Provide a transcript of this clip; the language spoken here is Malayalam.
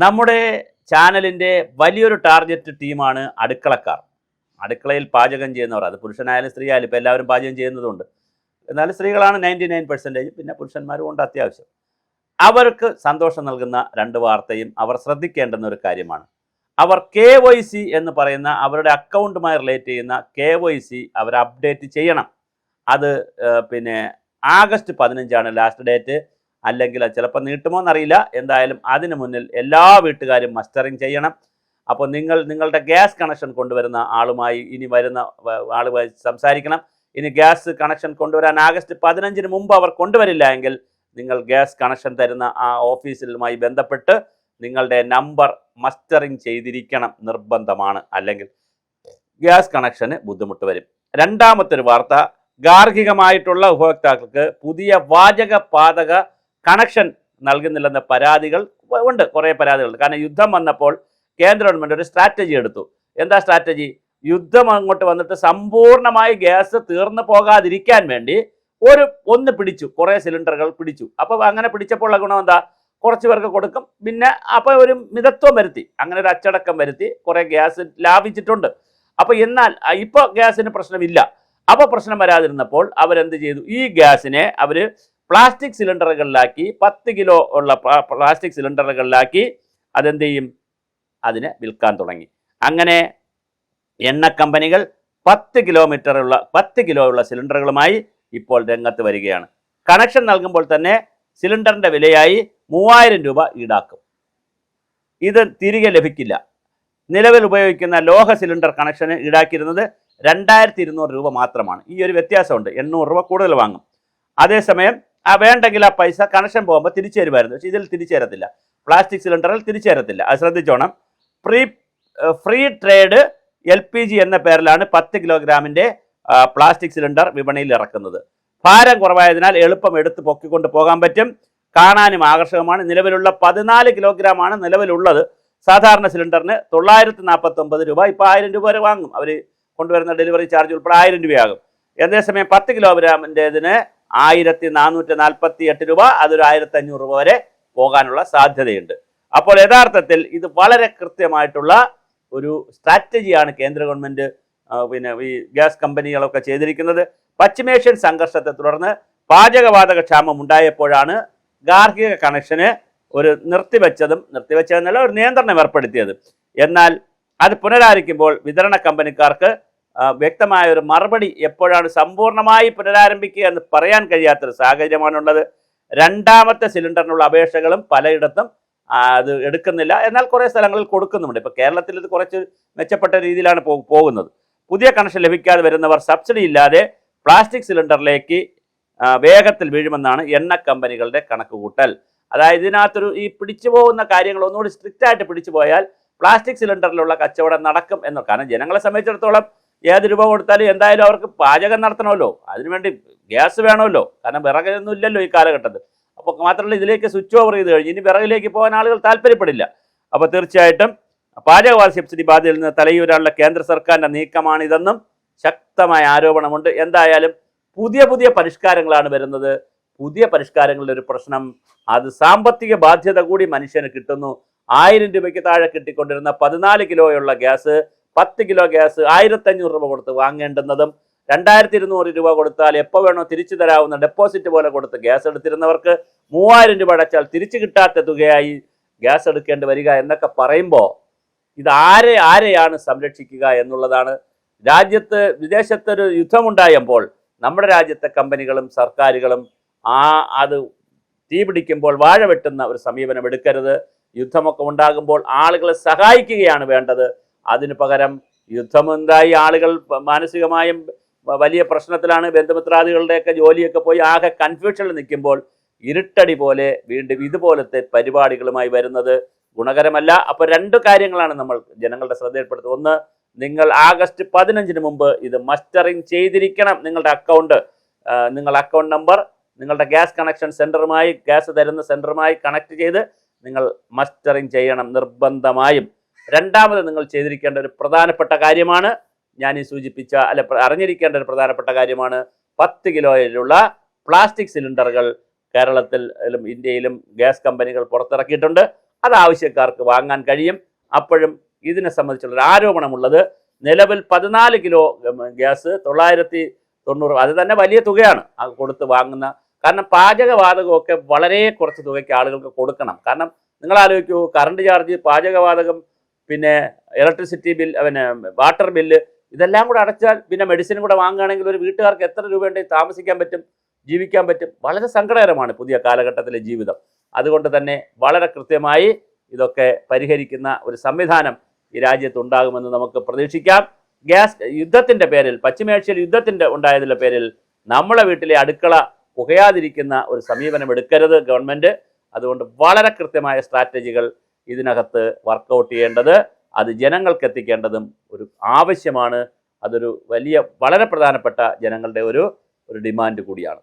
നമ്മുടെ ചാനലിൻ്റെ വലിയൊരു ടാർഗറ്റ് ടീമാണ് അടുക്കളക്കാർ. അടുക്കളയിൽ പാചകം ചെയ്യുന്നവർ. അത് പുരുഷനായാലും സ്ത്രീ ആയാലും ഇപ്പോൾ എല്ലാവരും പാചകം ചെയ്യുന്നതുകൊണ്ട്. എന്നാലും സ്ത്രീകളാണ് 99%, പിന്നെ പുരുഷന്മാരും ഉണ്ട് അത്യാവശ്യം. അവർക്ക് സന്തോഷം നൽകുന്ന രണ്ട് വാർത്തയും അവർ ശ്രദ്ധിക്കേണ്ടുന്ന ഒരു കാര്യമാണ്. അവർ KYC എന്ന് പറയുന്ന അവരുടെ അക്കൗണ്ടുമായി റിലേറ്റ് ചെയ്യുന്ന KYC അവർ അപ്ഡേറ്റ് ചെയ്യണം. അത് പിന്നെ ആഗസ്റ്റ് 15 ലാസ്റ്റ് ഡേറ്റ്. അല്ലെങ്കിൽ അത് ചിലപ്പോൾ നീട്ടുമോ എന്നറിയില്ല. എന്തായാലും അതിന് മുന്നിൽ എല്ലാ വീട്ടുകാരും മസ്റ്ററിങ് ചെയ്യണം. അപ്പോൾ നിങ്ങളുടെ ഗ്യാസ് കണക്ഷൻ കൊണ്ടുവരുന്ന ആളുമായി ഇനി വരുന്ന ആളുമായി സംസാരിക്കണം. ഇനി ഗ്യാസ് കണക്ഷൻ കൊണ്ടുവരാൻ ആഗസ്റ്റ് 15 മുമ്പ് അവർ കൊണ്ടുവരില്ല എങ്കിൽ നിങ്ങൾ ഗ്യാസ് കണക്ഷൻ തരുന്ന ആ ഓഫീസിലുമായി ബന്ധപ്പെട്ട് നിങ്ങളുടെ നമ്പർ മസ്റ്ററിങ് ചെയ്തിരിക്കണം, നിർബന്ധമാണ്. അല്ലെങ്കിൽ ഗ്യാസ് കണക്ഷന് ബുദ്ധിമുട്ട് വരും. രണ്ടാമത്തെ ഒരു വാർത്ത, ഗാർഹികമായിട്ടുള്ള ഉപഭോക്താക്കൾക്ക് പുതിയ വാചക പാതക കണക്ഷൻ നൽകുന്നില്ലെന്ന പരാതികൾ ഉണ്ട്, കുറേ പരാതികളുണ്ട്. കാരണം യുദ്ധം വന്നപ്പോൾ കേന്ദ്ര ഗവൺമെൻറ് ഒരു സ്ട്രാറ്റജി എടുത്തു. എന്താ സ്ട്രാറ്റജി? യുദ്ധം അങ്ങോട്ട് വന്നിട്ട് സമ്പൂർണ്ണമായി ഗ്യാസ് തീർന്നു പോകാതിരിക്കാൻ വേണ്ടി ഒന്ന് പിടിച്ചു, കുറേ സിലിണ്ടറുകൾ പിടിച്ചു. അപ്പോൾ അങ്ങനെ പിടിച്ചപ്പോൾ ഗുണം എന്താ? കുറച്ച് പേർക്ക് കൊടുക്കും, പിന്നെ അപ്പോൾ ഒരു മിതത്വം വരുത്തി, അങ്ങനെ ഒരു അച്ചടക്കം വരുത്തി കുറേ ഗ്യാസ് ലാഭിച്ചിട്ടുണ്ട്. അപ്പോൾ എന്നാൽ ഇപ്പോൾ ഗ്യാസിന് പ്രശ്നമില്ല. അപ്പോൾ പ്രശ്നം വരാതിരുന്നപ്പോൾ അവരെന്ത് ചെയ്തു? ഈ ഗ്യാസിനെ അവർ പ്ലാസ്റ്റിക് സിലിണ്ടറുകളിലാക്കി, 10 കിലോ ഉള്ള പ്ലാസ്റ്റിക് സിലിണ്ടറുകളിലാക്കി അതെന്ത് ചെയ്യും? അതിനെ വിൽക്കാൻ തുടങ്ങി. അങ്ങനെ എണ്ണ കമ്പനികൾ 10 കിലോ ഉള്ള സിലിണ്ടറുകളുമായി ഇപ്പോൾ രംഗത്ത് വരികയാണ്. കണക്ഷൻ നൽകുമ്പോൾ തന്നെ സിലിണ്ടറിൻ്റെ വിലയായി 3000 രൂപ ഈടാക്കും. ഇത് തിരികെ ലഭിക്കില്ല. നിലവിൽ ഉപയോഗിക്കുന്ന ലോഹ സിലിണ്ടർ കണക്ഷന് ഈടാക്കിയിരുന്നത് 2200 രൂപ മാത്രമാണ്. ഈ ഒരു വ്യത്യാസമുണ്ട്. 800 രൂപ കൂടുതൽ വാങ്ങും. അതേസമയം വേണ്ടെങ്കിൽ ആ പൈസ കണക്ഷൻ പോകുമ്പോൾ തിരിച്ചു തരുമായിരുന്നു. പക്ഷേ ഇതിൽ തിരിച്ചു തരത്തില്ല. പ്ലാസ്റ്റിക് സിലിണ്ടറിൽ തിരിച്ചു തരത്തില്ല. അത് ശ്രദ്ധിച്ചോണം. ഫ്രീ ട്രേഡ് LPG എന്ന പേരിലാണ് 10 കിലോഗ്രാമിൻ്റെ പ്ലാസ്റ്റിക് സിലിണ്ടർ വിപണിയിൽ ഇറക്കുന്നത്. ഭാരം കുറവായതിനാൽ എളുപ്പം എടുത്ത് പൊക്കിക്കൊണ്ട് പോകാൻ പറ്റും. കാണാനും ആകർഷകമാണ്. നിലവിലുള്ള 14 കിലോഗ്രാമാണ് നിലവിലുള്ളത്. സാധാരണ സിലിണ്ടറിന് 949 രൂപ. ഇപ്പോൾ 1000 രൂപ വരെ വാങ്ങും. അവർ കൊണ്ടുവരുന്ന ഡെലിവറി ചാർജ് ഉൾപ്പെടെ 1000 രൂപയാകും. അതേസമയം 10 കിലോഗ്രാമിൻ്റെതിന് 1448 രൂപ. അതൊരു 1500 രൂപ വരെ പോകാനുള്ള സാധ്യതയുണ്ട്. അപ്പോൾ യഥാർത്ഥത്തിൽ ഇത് വളരെ കൃത്യമായിട്ടുള്ള ഒരു സ്ട്രാറ്റജിയാണ് കേന്ദ്ര ഗവൺമെൻറ് പിന്നെ ഈ ഗ്യാസ് കമ്പനികളൊക്കെ ചെയ്തിരിക്കുന്നത്. പശ്ചിമേഷ്യൻ സംഘർഷത്തെ തുടർന്ന് പാചകവാതക ക്ഷാമം ഉണ്ടായപ്പോഴാണ് ഗാർഹിക കണക്ഷന് ഒരു നിർത്തിവെച്ചതെന്നല്ല, ഒരു നിയന്ത്രണം ഏർപ്പെടുത്തിയത്. എന്നാൽ അത് പുനരാരംഭിക്കുമ്പോൾ വിതരണ കമ്പനിക്കാർക്ക് വ്യക്തമായ ഒരു മറുപടി എപ്പോഴാണ് സമ്പൂർണ്ണമായി പുനരാരംഭിക്കുക എന്ന് പറയാൻ കഴിയാത്തൊരു സാഹചര്യമാണുള്ളത്. രണ്ടാമത്തെ സിലിണ്ടറിനുള്ള അപേക്ഷകളും പലയിടത്തും അത് എടുക്കുന്നില്ല. എന്നാൽ കുറേ സ്ഥലങ്ങളിൽ കൊടുക്കുന്നുണ്ട്. ഇപ്പോൾ കേരളത്തിൽ ഇത് കുറച്ച് മെച്ചപ്പെട്ട രീതിയിലാണ് പോകുന്നത്. പുതിയ കണക്ഷൻ ലഭിക്കാതെ വരുന്നവർ സബ്സിഡി ഇല്ലാതെ പ്ലാസ്റ്റിക് സിലിണ്ടറിലേക്ക് വേഗത്തിൽ വീഴുമെന്നാണ് എണ്ണ കമ്പനികളുടെ കണക്കുകൂട്ടൽ. അതായത് ഇതിനകത്തൊരു ഈ പിടിച്ചു പോകുന്ന കാര്യങ്ങൾ ഒന്നുകൂടി സ്ട്രിക്റ്റായിട്ട് പിടിച്ചു പോയാൽ പ്ലാസ്റ്റിക് സിലിണ്ടറിലുള്ള കച്ചവടം നടക്കും എന്ന്. കാരണം ജനങ്ങളെ സംബന്ധിച്ചിടത്തോളം ഏത് രൂപ കൊടുത്താലും എന്തായാലും അവർക്ക് പാചകം നടത്തണമല്ലോ, അതിനുവേണ്ടി ഗ്യാസ് വേണമല്ലോ. കാരണം വിറകൊന്നും ഇല്ലല്ലോ ഈ കാലഘട്ടത്തിൽ. അപ്പോൾ മാത്രമല്ല ഇതിലേക്ക് സ്വിച്ച് ഓവർ ചെയ്ത് കഴിഞ്ഞ് ഇനി വിറകിലേക്ക് പോകാൻ ആളുകൾ താല്പര്യപ്പെടില്ല. അപ്പോൾ തീർച്ചയായിട്ടും പാചകവാതക സബ്സിഡി ബാധ്യതയിൽ നിന്ന് തലയൂരാനുള്ള കേന്ദ്ര സർക്കാരിൻ്റെ നീക്കമാണിതെന്നും ശക്തമായ ആരോപണമുണ്ട്. എന്തായാലും പുതിയ പരിഷ്കാരങ്ങളാണ് വരുന്നത്. പുതിയ പരിഷ്കാരങ്ങളുടെ ഒരു പ്രശ്നം, അത് സാമ്പത്തിക ബാധ്യത കൂടി മനുഷ്യന് കിട്ടുന്നു. 1000 രൂപയ്ക്ക് താഴെ കിട്ടിക്കൊണ്ടിരുന്ന 14 കിലോയുള്ള ഗ്യാസ്, 10 കിലോ ഗ്യാസ് 1500 രൂപ കൊടുത്ത് വാങ്ങേണ്ടുന്നതും 2200 രൂപ കൊടുത്താൽ എപ്പോൾ വേണോ തിരിച്ചു തരാവുന്ന ഡെപ്പോസിറ്റ് പോലെ കൊടുത്ത് ഗ്യാസ് എടുത്തിരുന്നവർക്ക് 3000 രൂപ അടച്ചാൽ തിരിച്ചു കിട്ടാത്ത തുകയായി ഗ്യാസ് എടുക്കേണ്ടി വരിക എന്നൊക്കെ പറയുമ്പോൾ ഇത് ആരെയാണ് സംരക്ഷിക്കുക എന്നുള്ളതാണ്. വിദേശത്തൊരു യുദ്ധമുണ്ടായപ്പോൾ നമ്മുടെ രാജ്യത്തെ കമ്പനികളും സർക്കാരുകളും അത് തീപിടിക്കുമ്പോൾ വാഴ വെട്ടുന്ന ഒരു സമീപനം എടുക്കരുത്. യുദ്ധമൊക്കെ ഉണ്ടാകുമ്പോൾ ആളുകളെ സഹായിക്കുകയാണ് വേണ്ടത്. അതിനു പകരം യുദ്ധമുണ്ടായി ആളുകൾ മാനസികമായും വലിയ പ്രശ്നത്തിലാണ്. ബന്ധുമിത്രാദികളുടെയൊക്കെ ജോലിയൊക്കെ പോയി ആകെ കൺഫ്യൂഷനിൽ നിൽക്കുമ്പോൾ ഇരുട്ടടി പോലെ വീണ്ടും ഇതുപോലത്തെ പരിപാടികളുമായി വരുന്നത് ഗുണകരമല്ല. അപ്പോൾ 2 കാര്യങ്ങളാണ് നമ്മൾ ജനങ്ങളുടെ ശ്രദ്ധയിൽപ്പെടുത്തുന്നത്. ഒന്ന്, നിങ്ങൾ ആഗസ്റ്റ് 15 മുമ്പ് ഇത് മസ്റ്ററിങ് ചെയ്തിരിക്കണം. നിങ്ങളുടെ അക്കൗണ്ട് നമ്പർ നിങ്ങളുടെ ഗ്യാസ് കണക്ഷൻ സെൻറ്ററുമായി, ഗ്യാസ് തരുന്ന സെൻറ്ററുമായി കണക്ട് ചെയ്ത് നിങ്ങൾ മസ്റ്ററിങ് ചെയ്യണം നിർബന്ധമായും. രണ്ടാമത് നിങ്ങൾ ചെയ്തിരിക്കേണ്ട ഒരു പ്രധാനപ്പെട്ട കാര്യമാണ് ഞാൻ ഈ സൂചിപ്പിച്ച അറിഞ്ഞിരിക്കേണ്ട ഒരു പ്രധാനപ്പെട്ട കാര്യമാണ് 10 കിലോയിലുള്ള പ്ലാസ്റ്റിക് സിലിണ്ടറുകൾ കേരളത്തിലും ഇന്ത്യയിലും ഗ്യാസ് കമ്പനികൾ പുറത്തിറക്കിയിട്ടുണ്ട്. അത് ആവശ്യക്കാർക്ക് വാങ്ങാൻ കഴിയും. അപ്പോഴും ഇതിനെ സംബന്ധിച്ചുള്ളൊരു ആരോപണമുള്ളത് നിലവിൽ 14 കിലോ ഗ്യാസ് 990, അത് തന്നെ വലിയ തുകയാണ് അത് കൊടുത്ത് വാങ്ങുന്ന. കാരണം പാചകവാതകമൊക്കെ വളരെ കുറച്ച് തുകയ്ക്ക് ആളുകൾക്ക് കൊടുക്കണം. കാരണം നിങ്ങൾ ആലോചിക്കൂ, കറണ്ട് ചാർജ്, പാചകവാതകം, പിന്നെ ഇലക്ട്രിസിറ്റി ബിൽ, പിന്നെ വാട്ടർ ബില്ല്, ഇതെല്ലാം കൂടെ അടച്ചാൽ പിന്നെ മെഡിസിനും കൂടെ വാങ്ങുകയാണെങ്കിൽ ഒരു വീട്ടുകാർക്ക് എത്ര രൂപയുണ്ടെങ്കിൽ താമസിക്കാൻ പറ്റും, ജീവിക്കാൻ പറ്റും? വളരെ സങ്കടകരമാണ് പുതിയ കാലഘട്ടത്തിലെ ജീവിതം. അതുകൊണ്ട് തന്നെ വളരെ കൃത്യമായി ഇതൊക്കെ പരിഹരിക്കുന്ന ഒരു സംവിധാനം ഈ രാജ്യത്തുണ്ടാകുമെന്ന് നമുക്ക് പ്രതീക്ഷിക്കാം. ഗ്യാസ് യുദ്ധത്തിൻ്റെ പേരിൽ, പശ്ചിമേഷ്യയിൽ യുദ്ധത്തിൻ്റെ ഉണ്ടായതിൻ്റെ പേരിൽ നമ്മളെ വീട്ടിലെ അടുക്കള പുകയാതിരിക്കുന്ന ഒരു സമീപനം എടുക്കരുത് ഗവൺമെൻറ്. അതുകൊണ്ട് വളരെ കൃത്യമായ സ്ട്രാറ്റജികൾ ഇതിനകത്ത് വർക്കൗട്ട് ചെയ്യേണ്ടത്, അത് ജനങ്ങൾക്ക് എത്തിക്കേണ്ടതും ഒരു ആവശ്യമാണ്. അതൊരു വലിയ വളരെ പ്രധാനപ്പെട്ട ജനങ്ങളുടെ ഒരു ഡിമാൻഡ് കൂടിയാണ്.